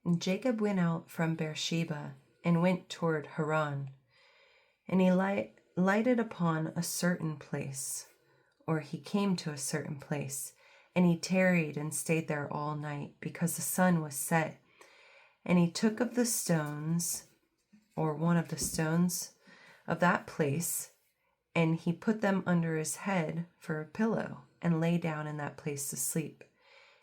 And Jacob went out from Beersheba and went toward Haran. And he lighted upon a certain place, or he came to a certain place, and he tarried and stayed there all night, because the sun was set. And he took of the stones, or one of the stones of that place, and he put them under his head for a pillow, and lay down in that place to sleep.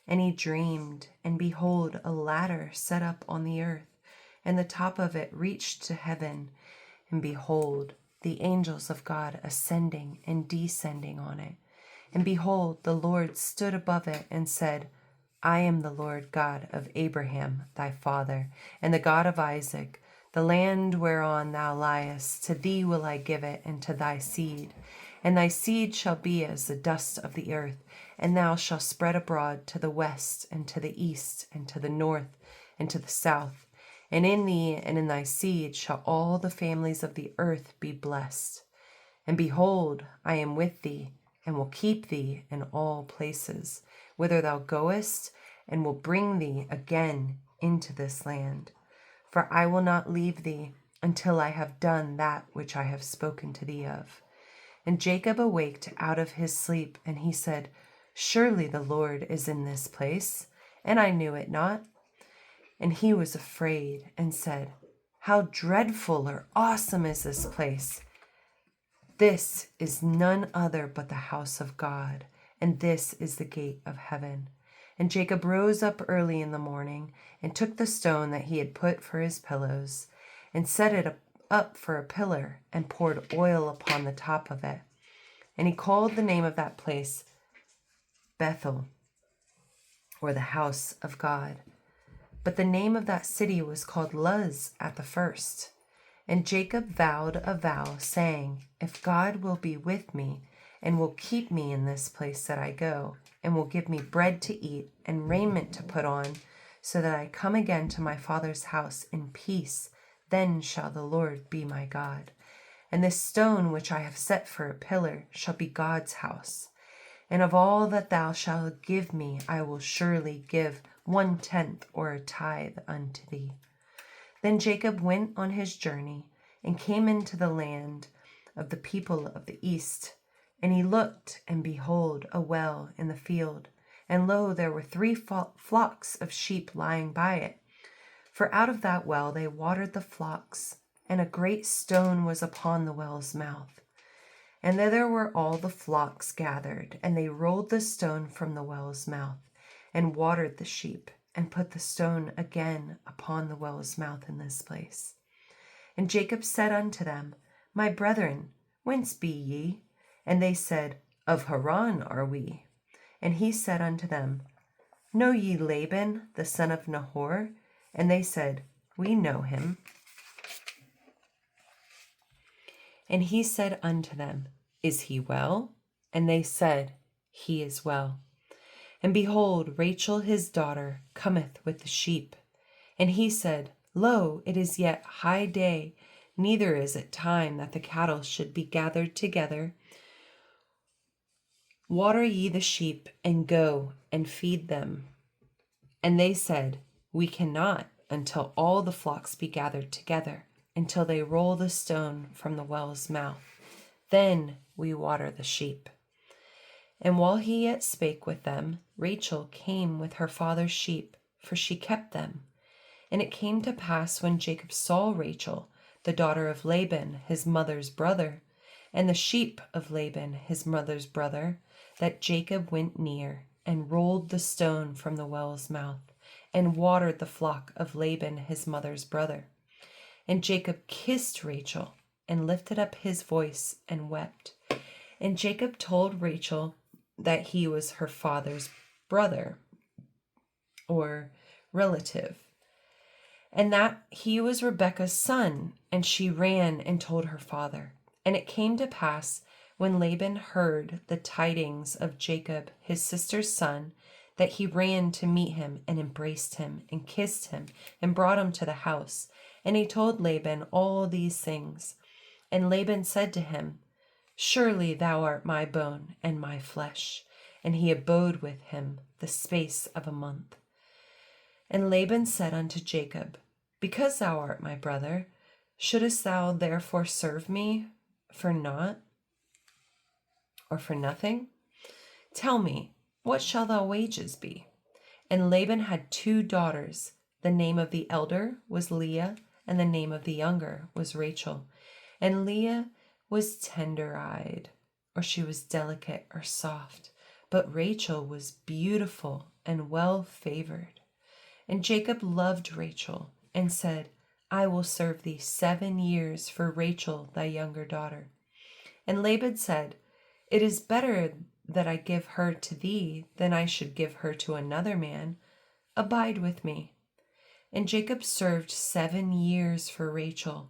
And he dreamed, and behold, a ladder set up on the earth, and the top of it reached to heaven. And behold, the angels of God ascending and descending on it. And behold, the Lord stood above it and said, I am the Lord God of Abraham thy father, and the God of Isaac. The land whereon thou liest, to thee will I give it, and to thy seed. And thy seed shall be as the dust of the earth, and thou shalt spread abroad to the west, and to the east, and to the north, and to the south. And in thee and in thy seed shall all the families of the earth be blessed. And behold, I am with thee, and will keep thee in all places, whither thou goest, and will bring thee again into this land. For I will not leave thee until I have done that which I have spoken to thee of. And Jacob awaked out of his sleep, and he said, Surely the Lord is in this place, and I knew it not. And he was afraid and said, How dreadful or awesome is this place! This is none other but the house of God, and this is the gate of heaven. And Jacob rose up early in the morning, and took the stone that he had put for his pillows, and set it up for a pillar, and poured oil upon the top of it. And he called the name of that place Bethel, or the house of God. But the name of that city was called Luz at the first. And Jacob vowed a vow, saying, If God will be with me, and will keep me in this place that I go, and will give me bread to eat and raiment to put on, so that I come again to my father's house in peace, then shall the Lord be my God. And this stone which I have set for a pillar shall be God's house. And of all that thou shalt give me, I will surely give 1/10 or a tithe unto thee. Then Jacob went on his journey, and came into the land of the people of the east. And he looked, and behold, a well in the field. And lo, there were 3 flocks of sheep lying by it. For out of that well they watered the flocks, and a great stone was upon the well's mouth. And thither were all the flocks gathered, and they rolled the stone from the well's mouth, and watered the sheep, and put the stone again upon the well's mouth in this place. And Jacob said unto them, My brethren, whence be ye? And they said, Of Haran are we. And he said unto them, Know ye Laban, the son of Nahor? And they said, We know him. And he said unto them, Is he well? And they said, He is well. And behold, Rachel his daughter cometh with the sheep. And he said, Lo, it is yet high day, neither is it time that the cattle should be gathered together. Water ye the sheep, and go and feed them. And they said, We cannot until all the flocks be gathered together, until they roll the stone from the well's mouth. Then we water the sheep. And while he yet spake with them, Rachel came with her father's sheep, for she kept them. And it came to pass, when Jacob saw Rachel, the daughter of Laban, his mother's brother, and the sheep of Laban, his mother's brother, that Jacob went near, and rolled the stone from the well's mouth, and watered the flock of Laban, his mother's brother. And Jacob kissed Rachel, and lifted up his voice, and wept. And Jacob told Rachel that he was her father's brother, or relative, and that he was Rebekah's son. And she ran and told her father. And it came to pass, when Laban heard the tidings of Jacob, his sister's son, that he ran to meet him, and embraced him, and kissed him, and brought him to the house. And he told Laban all these things. And Laban said to him, Surely thou art my bone and my flesh. And he abode with him the space of a month. And Laban said unto Jacob, Because thou art my brother, shouldest thou therefore serve me for naught or for nothing? Tell me, what shall thy wages be? And Laban had 2 daughters. The name of the elder was Leah, and the name of the younger was Rachel. And Leah was tender-eyed, or she was delicate or soft, but Rachel was beautiful and well-favored. And Jacob loved Rachel, and said, I will serve thee 7 years for Rachel thy younger daughter. And Laban said, It is better that I give her to thee than I should give her to another man. Abide with me. And Jacob served 7 years for Rachel,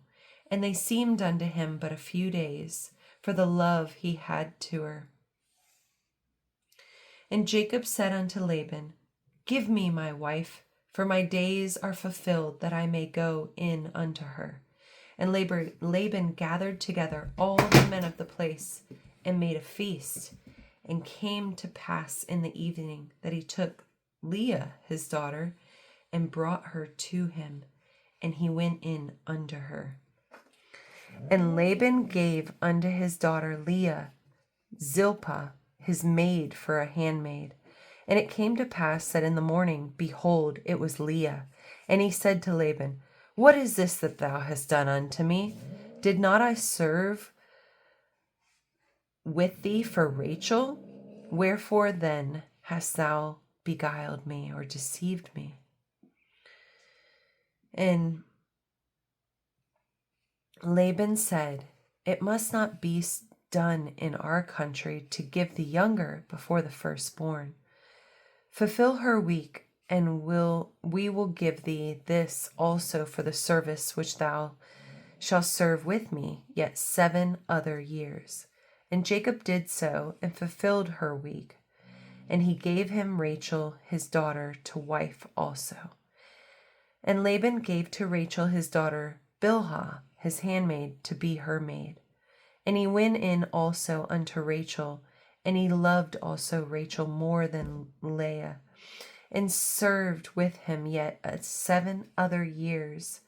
and they seemed unto him but a few days, for the love he had to her. And Jacob said unto Laban, Give me my wife, for my days are fulfilled, that I may go in unto her. And Laban gathered together all the men of the place, and made a feast. And came to pass in the evening that he took Leah his daughter, and brought her to him, and he went in unto her. And Laban gave unto his daughter Leah Zilpah his maid for a handmaid. And it came to pass that in the morning, behold, it was Leah. And he said to Laban, What is this that thou hast done unto me? Did not I serve with thee for Rachel? Wherefore then hast thou beguiled me, or deceived me? And Laban said, It must not be done in our country to give the younger before the firstborn. Fulfill her week, and we will give thee this also for the service which thou shalt serve with me yet 7 other years. And Jacob did so, and fulfilled her week. And he gave him Rachel his daughter to wife also. And Laban gave to Rachel his daughter Bilhah his handmaid to be her maid. And he went in also unto Rachel, and he loved also Rachel more than Leah, and served with him yet 7 other years.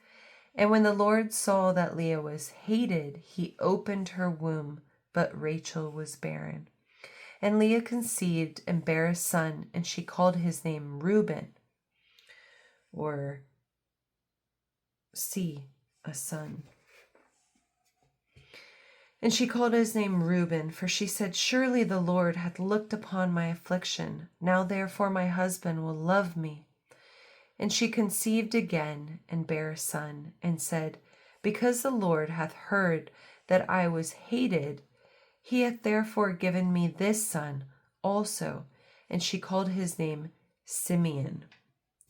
And when the Lord saw that Leah was hated, he opened her womb, but Rachel was barren. And Leah conceived and bare a son, and she called his name Reuben, or a son. And she called his name Reuben, for she said, Surely the Lord hath looked upon my affliction. Now therefore my husband will love me. And she conceived again, and bare a son, and said, Because the Lord hath heard that I was hated, he hath therefore given me this son also. And she called his name Simeon,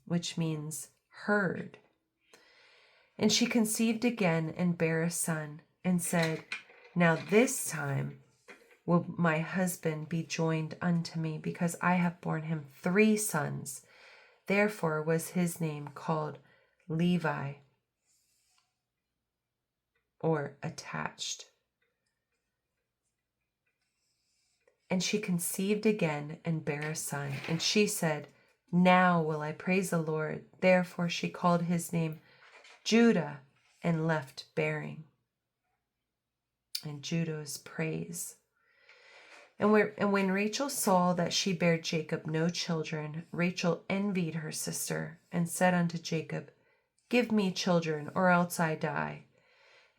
which means heard. And she conceived again, and bare a son, and said, Now this time will my husband be joined unto me, because I have borne him 3 sons. Therefore was his name called Levi, or attached. And she conceived again, and bare a son. And she said, Now will I praise the Lord. Therefore she called his name Judah, and left bearing. And Judah's praise. And when Rachel saw that she bare Jacob no children, Rachel envied her sister, and said unto Jacob, Give me children, or else I die.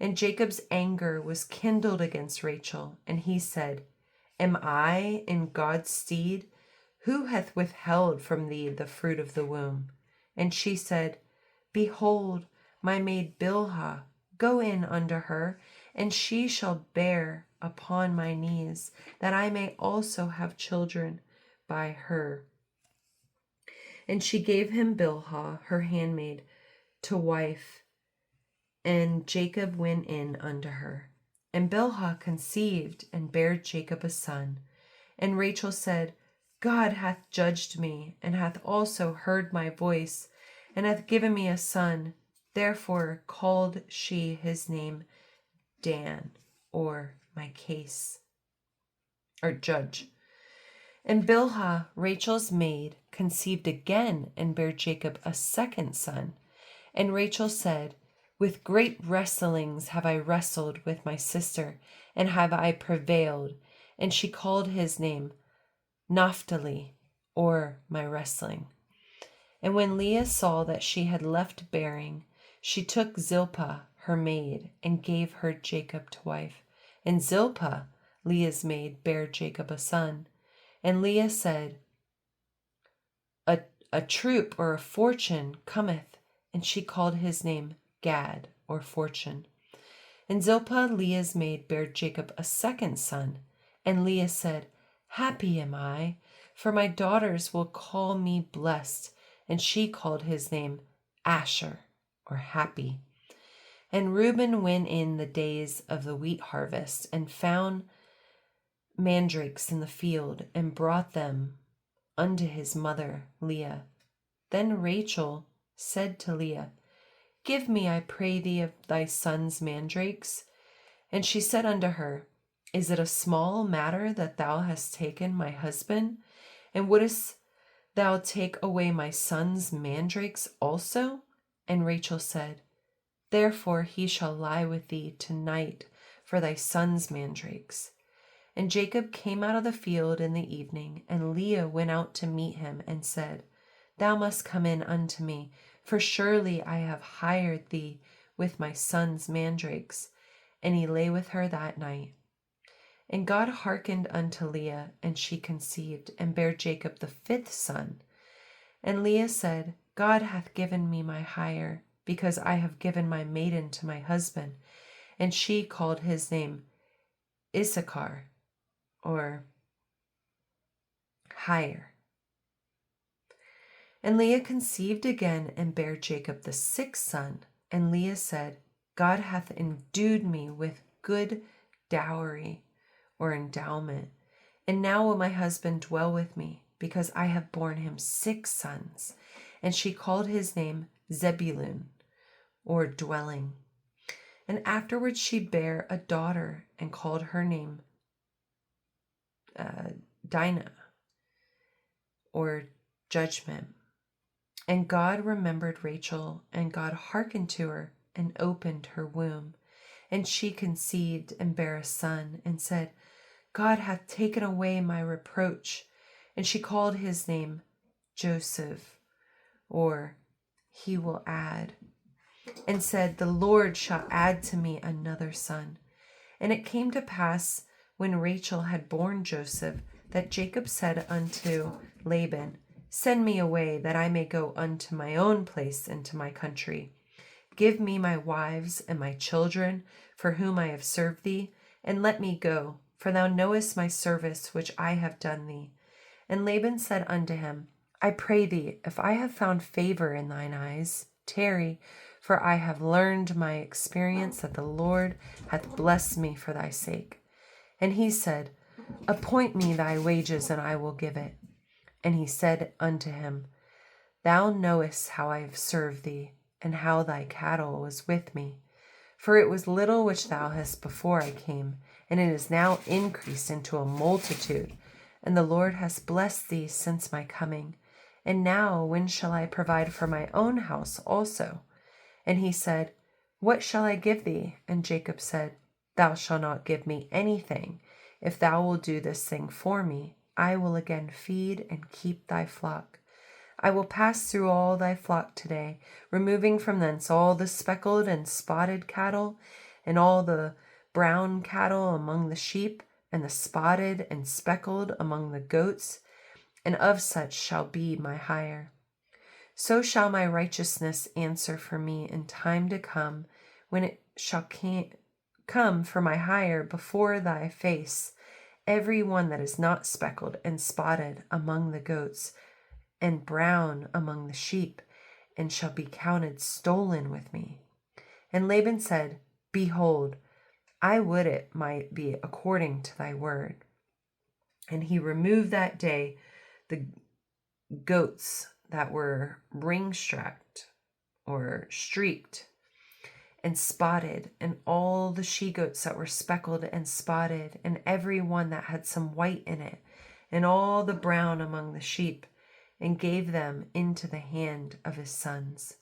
And Jacob's anger was kindled against Rachel, and he said, Am I in God's stead? Who hath withheld from thee the fruit of the womb? And she said, Behold, my maid Bilhah, go in unto her, and she shall bear upon my knees, that I may also have children by her. And she gave him Bilhah, her handmaid, to wife, and Jacob went in unto her. And Bilhah conceived, and bare Jacob a son. And Rachel said, God hath judged me, and hath also heard my voice, and hath given me a son. Therefore called she his name Dan, or my case, or judge. And Bilhah, Rachel's maid, conceived again and bare Jacob a second son. And Rachel said, with great wrestlings have I wrestled with my sister, and have I prevailed. And she called his name Naphtali, or my wrestling. And when Leah saw that she had left bearing, she took Zilpah, her maid, and gave her Jacob to wife. And Zilpah, Leah's maid, bare Jacob a son. And Leah said, a troop or a fortune cometh. And she called his name Gad, or fortune. And Zilpah, Leah's maid, bare Jacob a second son. And Leah said, happy am I, for my daughters will call me blessed. And she called his name Asher, or happy. And Reuben went in the days of the wheat harvest, and found mandrakes in the field, and brought them unto his mother Leah. Then Rachel said to Leah, give me, I pray thee, of thy son's mandrakes. And she said unto her, is it a small matter that thou hast taken my husband? And wouldest thou take away my son's mandrakes also? And Rachel said, therefore he shall lie with thee tonight for thy son's mandrakes. And Jacob came out of the field in the evening, and Leah went out to meet him, and said, thou must come in unto me, for surely I have hired thee with my son's mandrakes. And he lay with her that night. And God hearkened unto Leah, and she conceived, and bare Jacob the fifth son. And Leah said, God hath given me my hire, because I have given my maiden to my husband. And she called his name Issachar, or hire. And Leah conceived again, and bare Jacob the sixth son. And Leah said, God hath endued me with good dowry, or endowment. And now will my husband dwell with me, because I have borne him 6 sons. And she called his name Zebulun, or dwelling. And afterwards she bare a daughter, and called her name Dinah, or judgment. And God remembered Rachel, and God hearkened to her, and opened her womb. And she conceived, and bare a son, and said, God hath taken away my reproach. And she called his name Joseph, or he will add, and said, the Lord shall add to me another son. And it came to pass, when Rachel had borne Joseph, that Jacob said unto Laban, send me away, that I may go unto my own place and to my country. Give me my wives and my children, for whom I have served thee, and let me go, for thou knowest my service which I have done thee. And Laban said unto him, I pray thee, if I have found favor in thine eyes, tarry, for I have learned my experience that the Lord hath blessed me for thy sake. And he said, appoint me thy wages, and I will give it. And he said unto him, thou knowest how I have served thee, and how thy cattle was with me. For it was little which thou hast before I came, and it is now increased into a multitude. And the Lord has blessed thee since my coming. And now when shall I provide for my own house also? And he said, what shall I give thee? And Jacob said, thou shalt not give me anything. If thou wilt do this thing for me, I will again feed and keep thy flock. I will pass through all thy flock today, removing from thence all the speckled and spotted cattle, and all the brown cattle among the sheep, and the spotted and speckled among the goats, and of such shall be my hire. So shall my righteousness answer for me in time to come, when it shall come for my hire before thy face, every one that is not speckled and spotted among the goats, and brown among the sheep, and shall be counted stolen with me. And Laban said, behold, I would it might be according to thy word. And he removed that day the goats that were ring-strapped, or streaked, and spotted, and all the she-goats that were speckled and spotted, and every one that had some white in it, and all the brown among the sheep, and gave them into the hand of his sons.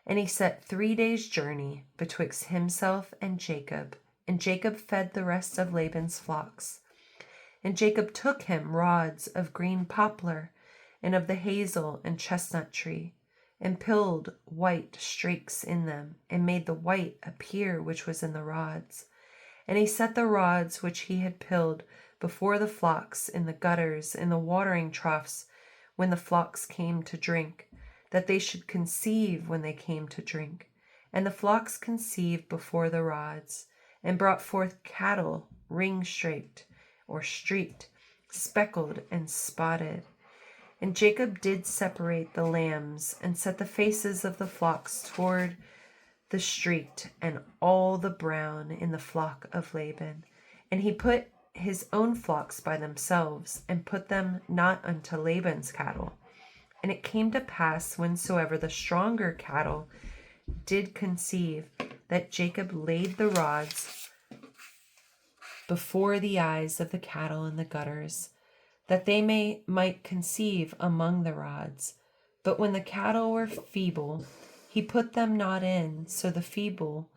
And he set 3 days' journey betwixt himself and Jacob fed the rest of Laban's flocks. And Jacob took him rods of green poplar, and of the hazel and chestnut tree, and pilled white streaks in them, and made the white appear which was in the rods. And he set the rods which he had pilled before the flocks in the gutters, in the watering troughs, when the flocks came to drink, that they should conceive when they came to drink. And the flocks conceived before the rods, and brought forth cattle ring-straped, or streaked, speckled, and spotted. And Jacob did separate the lambs, and set the faces of the flocks toward the streaked, and all the brown in the flock of Laban. And he put his own flocks by themselves, and put them not unto Laban's cattle. And it came to pass, whensoever the stronger cattle did conceive, that Jacob laid the rods before the eyes of the cattle in the gutters, that they might conceive among the rods. But when the cattle were feeble, he put them not in, so the feeble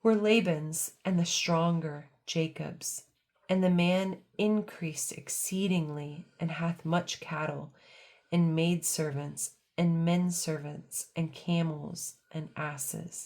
were Laban's, and the stronger Jacob's. And the man increased exceedingly, and hath much cattle, and maidservants, and men servants, and camels, and asses.